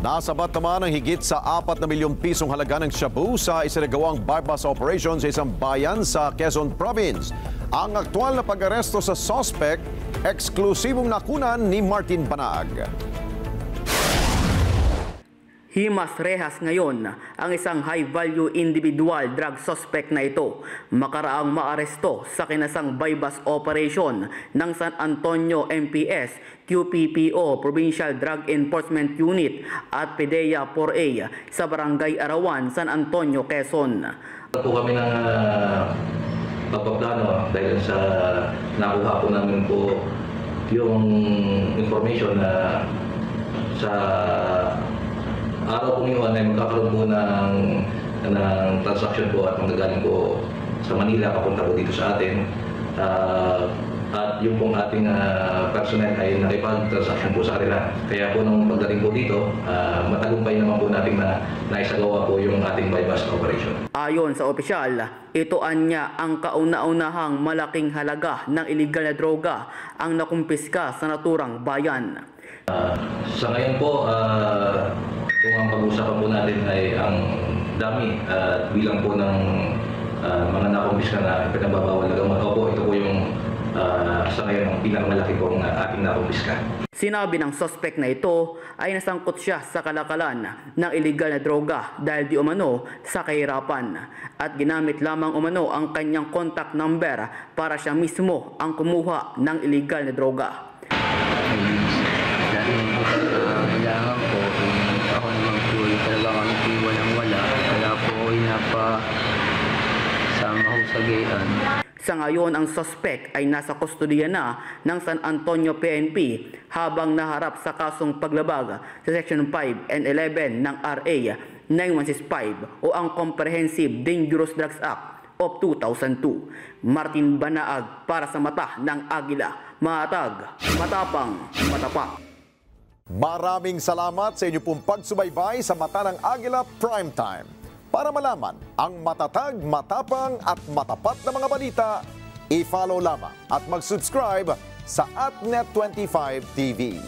Nasabat naman ang higit sa 4 na milyong pisong halaga ng shabu sa isinagawang bypass operation sa isang bayan sa Quezon Province. Ang aktual na pag-aresto sa suspect, eksklusibong nakunan ni Martin Banaag. Himas rehas ngayon ang isang high-value individual drug suspect na ito makaraang maaresto sa kinasang bypass operation ng San Antonio MPS, QPPO, Provincial Drug Enforcement Unit at PDEA 4A sa Barangay Arawan, San Antonio, Quezon. Po kami ng pagpaplano dahil sa nakuha po namin po yung information na sa araw po ngayon ay magkakaroon po ng transaction po at manggagaling po sa Manila papunta po dito sa atin. At yung pong ating personnel ay nakipag-transaction po sa kanila. Kaya po nung pagdating po dito, matagumpay naman po natin na naisagawa po yung ating bypass operation. Ayon sa opisyal, ito anya ang kauna-unahang malaking halaga ng iligal na droga ang nakumpiska sa naturang bayan. Sa ngayon po, kung ang pag-uusapan po natin ay ang dami at bilang po ng mga nakumpiska na ipinagbabawal na gamot. Opo, ito po yung sa ngayon ang pinakamalaki pong ating nakumpiska. Sinabi ng suspect na ito ay nasangkot siya sa kalakalan ng iligal na droga dahil di umano sa kahirapan at ginamit lamang umano ang kanyang contact number para siya mismo ang kumuha ng iligal na droga. Kailangan po, ako naman po talaga kami walang-wala. Kaya po ako sama ko sa gayan. Sa ngayon, ang suspect ay nasa kustodiya na ng San Antonio PNP habang naharap sa kasong paglabag sa Section 5 and 11 ng RA 9165 o ang Comprehensive Dangerous Drugs Act of 2002. Martin Banaag para sa Mata ng Agila. Matag, matapang, matapat. Maraming salamat sa inyo pong pagsubaybay sa Mata ng Agila Primetime. Para malaman ang matatag, matapang at matapat na mga balita, i-follow lamang at mag-subscribe sa @Net25 TV.